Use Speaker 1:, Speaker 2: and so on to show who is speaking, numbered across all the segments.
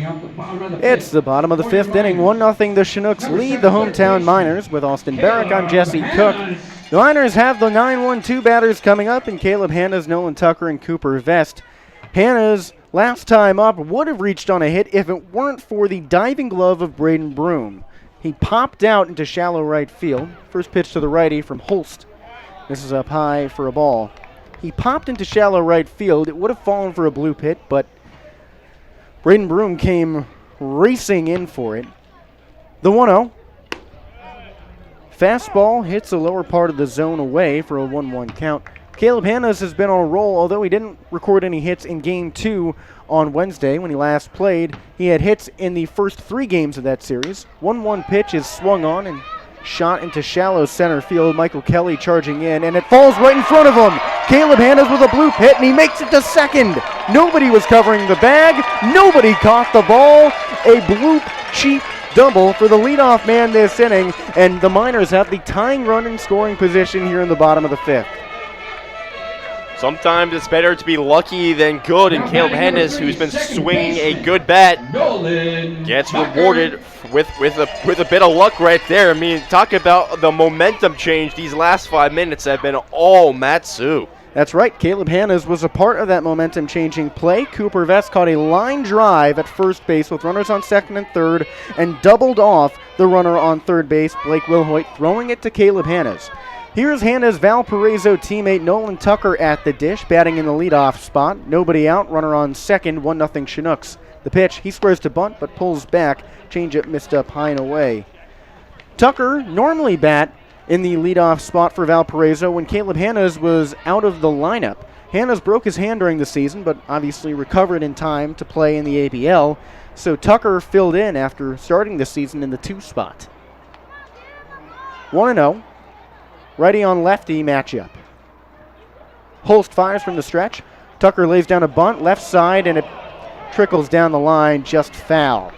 Speaker 1: It's the bottom of the fifth inning, 1-0. The Chinooks lead the hometown Miners. With Austin Barrick, I'm Jesse Cook. The Miners have the 9-1-2 batters coming up in Caleb Hanna's, Nolan Tucker, and Cooper Vest. Hanna's last time up would have reached on a hit if it weren't for the diving glove of Braden Broom. He popped out into shallow right field. First pitch to the righty from Holst. This is up high for a ball. He popped into shallow right field. It would have fallen for a blue pit, but Braden Broom came racing in for it. The 1-0. Fastball hits the lower part of the zone away for a 1-1 count. Caleb Hanna's has been on a roll, although he didn't record any hits in Game 2 on Wednesday when he last played. He had hits in the first 3 games of that series. 1-1 pitch is swung on and shot into shallow center field. Michael Kelly charging in, and it falls right in front of him. Caleb Hanna's with a blue pit, and he makes it to second. Nobody was covering the bag. Nobody caught the ball. A bloop cheap double for the leadoff man this inning, and the Miners have the tying run in scoring position here in the bottom of the fifth.
Speaker 2: Sometimes it's better to be lucky than good, and Caleb Hanna's, who's been swinging a good bat, gets rewarded with a bit of luck right there. I mean, talk about the momentum change. These last 5 minutes have been all Matsu.
Speaker 1: That's right. Caleb Hanna's was a part of that momentum-changing play. Cooper Vest caught a line drive at first base with runners on second and third and doubled off the runner on third base, Blake Wilhoit, throwing it to Caleb Hanna's. Here's Hanna's Valparaiso teammate Nolan Tucker at the dish, batting in the leadoff spot. Nobody out, runner on second, 1-0 Chinooks. The pitch, he squares to bunt but pulls back. Changeup missed up high and away. Tucker normally bat in the leadoff spot for Valparaiso when Caleb Hanna's was out of the lineup. Hanna's broke his hand during the season, but obviously recovered in time to play in the ABL, so Tucker filled in after starting the season in the 2 spot. 1-0. Righty on lefty matchup. Holst fires from the stretch. Tucker lays down a bunt, left side, and it trickles down the line, just foul.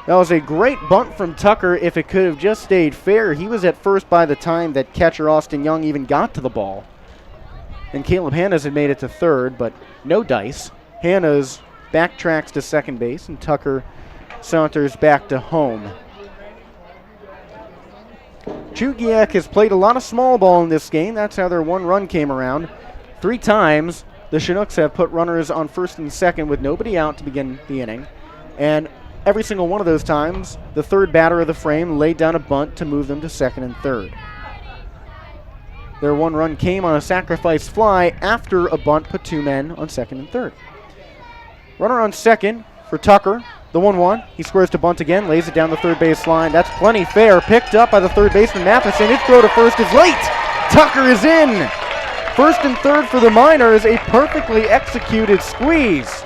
Speaker 1: That was a great bunt from Tucker. If it could have just stayed fair, he was at first by the time that catcher Austin Young even got to the ball. And Caleb Hanna's had made it to third, but no dice. Hanna's backtracks to second base, and Tucker saunters back to home. Chugiak has played a lot of small ball in this game. That's how their 1 run came around. 3 times, the Chinooks have put runners on first and second with nobody out to begin the inning. And every single one of those times, the third batter of the frame laid down a bunt to move them to second and third. Their 1 run came on a sacrifice fly after a bunt put 2 men on second and third. Runner on second for Tucker. The 1-1. He squares to bunt again, lays it down the third base line. That's plenty fair. Picked up by the third baseman Matheson. His throw to first is late. Tucker is in. First and third for the Miners. A perfectly executed squeeze.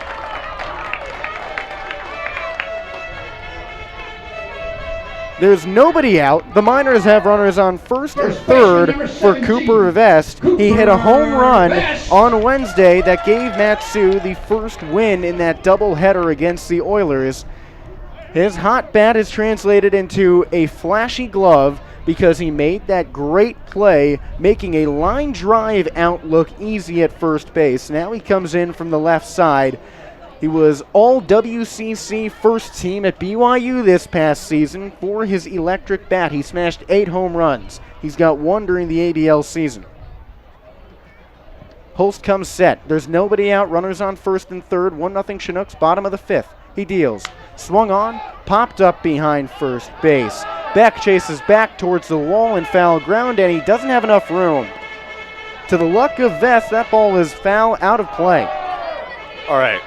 Speaker 1: There's nobody out. The Miners have runners on first and third for Cooper Vest. He hit a home run on Wednesday that gave Matsu the first win in that doubleheader against the Oilers. His hot bat is translated into a flashy glove because he made that great play, making a line drive out look easy at first base. Now he comes in from the left side. He was all WCC first team at BYU this past season for his electric bat. He smashed 8 home runs. He's got 1 during the ABL season. Holst comes set. There's nobody out. Runners on first and third. 1-0 Chinooks, bottom of the fifth. He deals. Swung on, popped up behind first base. Beck chases back towards the wall and foul ground, and he doesn't have enough room. To the luck of Vest, that ball is foul out of play.
Speaker 2: All right.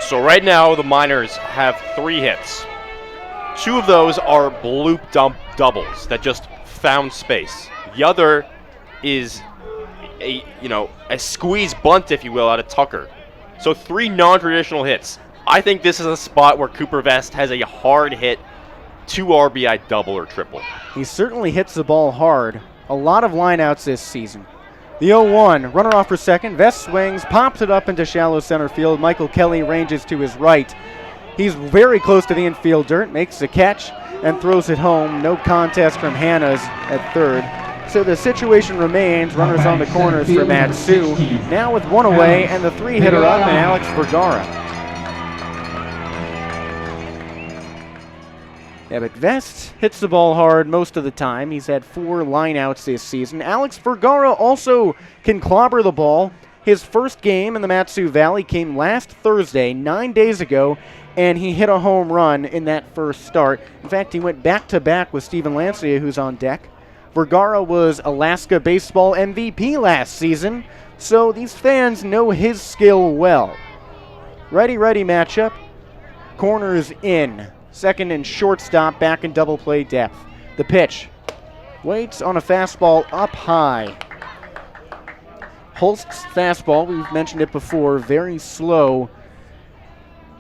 Speaker 2: So right now, the Miners have 3 hits. 2 of those are bloop dump doubles that just found space. The other is a squeeze bunt, if you will, out of Tucker. So 3 non-traditional hits. I think this is a spot where Cooper Vest has a hard hit 2 RBI double or triple.
Speaker 1: He certainly hits the ball hard. A lot of lineouts this season. The 0-1, runner off for second. Vest swings, pops it up into shallow center field. Michael Kelly ranges to his right. He's very close to the infield dirt, makes the catch, and throws it home. No contest from Hanna's at third. So the situation remains, runners on the corners for Matsu. Now with 1 away and the 3-hitter up and Alex Vergara. Yeah, but Vest hits the ball hard most of the time. He's had 4 lineouts this season. Alex Vergara also can clobber the ball. His first game in the Matsu Valley came last Thursday, 9 days ago, and he hit a home run in that first start. In fact, he went back-to-back with Steven Lancia, who's on deck. Vergara was Alaska Baseball MVP last season, so these fans know his skill well. Righty-righty matchup. Corners in. Second and shortstop back in double play depth. The pitch. Waits on a fastball up high. Holst's fastball, we've mentioned it before, very slow.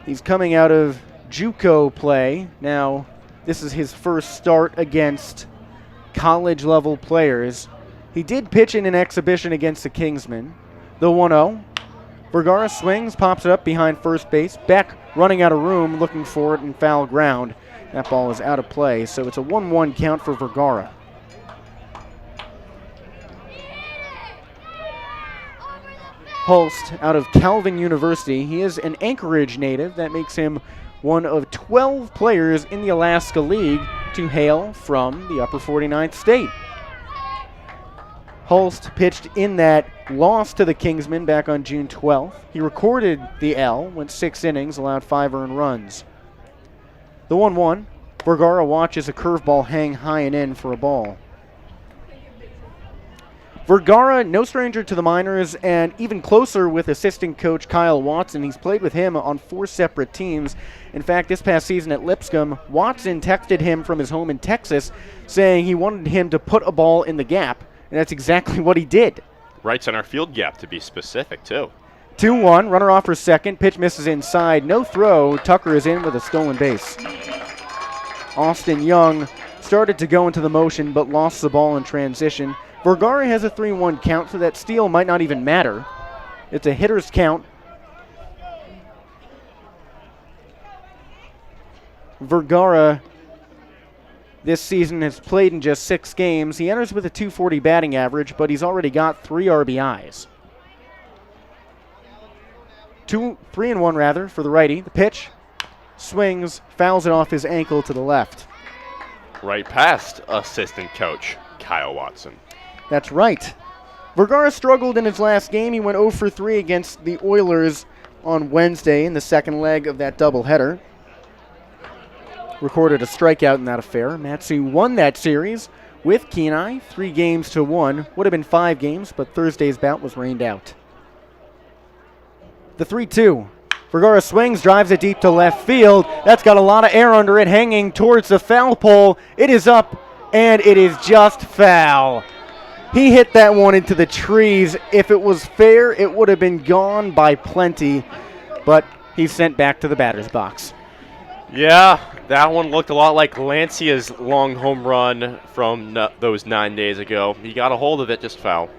Speaker 1: He's coming out of JUCO play. Now, this is his first start against college-level players. He did pitch in an exhibition against the Kingsmen. The 1-0. Vergara swings, pops it up behind first base. Beck running out of room, looking for it in foul ground. That ball is out of play, so it's a 1-1 count for Vergara. Holst out of Calvin University. He is an Anchorage native. That makes him one of 12 players in the Alaska League to hail from the upper 49th state. Holst pitched in that loss to the Kingsmen back on June 12th. He recorded the L, went 6 innings, allowed 5 earned runs. The 1-1, Vergara watches a curveball hang high and in for a ball. Vergara, no stranger to the minors, and even closer with assistant coach Kyle Watson. He's played with him on 4 separate teams. In fact, this past season at Lipscomb, Watson texted him from his home in Texas saying he wanted him to put a ball in the gap, and that's exactly what he did.
Speaker 2: Right center field gap, to be specific, too.
Speaker 1: 2-1, runner off for second, pitch misses inside, no throw. Tucker is in with a stolen base. Austin Young started to go into the motion but lost the ball in transition. Vergara has a 3-1 count, so that steal might not even matter. It's a hitter's count. Vergara this season has played in just 6 games. He enters with a .240 batting average, but he's already got 3 RBIs. 3-1 rather for the righty. The pitch swings, fouls it off his ankle to the left.
Speaker 2: Right past assistant coach Kyle Watson.
Speaker 1: That's right. Vergara struggled in his last game. He went 0 for 3 against the Oilers on Wednesday in the second leg of that doubleheader. Recorded a strikeout in that affair. Matsu won that series with Kenai, 3-1. Would have been 5 games, but Thursday's bout was rained out. The 3-2. Vergara swings, drives it deep to left field. That's got a lot of air under it, hanging towards the foul pole. It is up, and it is just foul. He hit that one into the trees. If it was fair, it would have been gone by plenty, but he's sent back to the batter's box.
Speaker 2: Yeah, that one looked a lot like Lancia's long home run from those 9 days ago. He got a hold of it, just foul.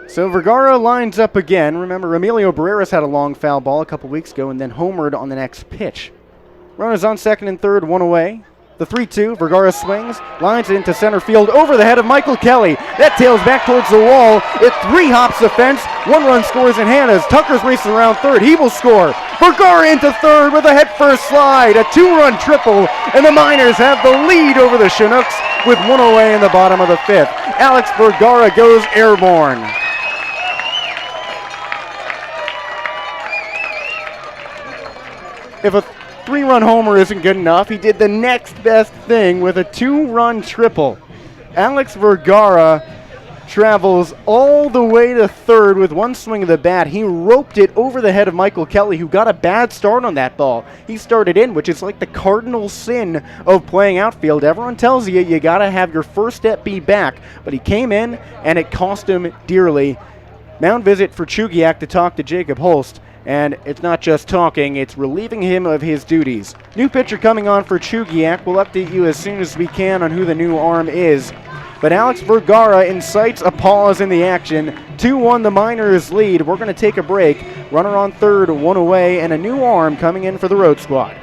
Speaker 1: So Vergara lines up again. Remember, Emilio Barreras had a long foul ball a couple weeks ago and then homered on the next pitch. Runners on second and third, 1 away. The 3-2, Vergara swings, lines it into center field over the head of Michael Kelly. That tails back towards the wall. It 3-hops the fence. 1 run scores in Hannah's. Tucker's racing around third. He will score. Vergara into third with a headfirst slide. A 2-run triple, and the Miners have the lead over the Chinooks with 1 away in the bottom of the 5th. Alex Vergara goes airborne. If a 3-run homer isn't good enough, he did the next best thing with a 2-run triple. Alex Vergara travels all the way to third with 1 swing of the bat. He roped it over the head of Michael Kelly, who got a bad start on that ball. He started in, which is like the cardinal sin of playing outfield. Everyone tells you you got to have your first step be back, but he came in, and it cost him dearly. Mound visit for Chugiak to talk to Jacob Holst. And it's not just talking, it's relieving him of his duties. New pitcher coming on for Chugiak. We'll update you as soon as we can on who the new arm is. But Alex Vergara incites a pause in the action. 2-1 the Miners lead. We're going to take a break. Runner on third, 1 away, and a new arm coming in for the Road Squad.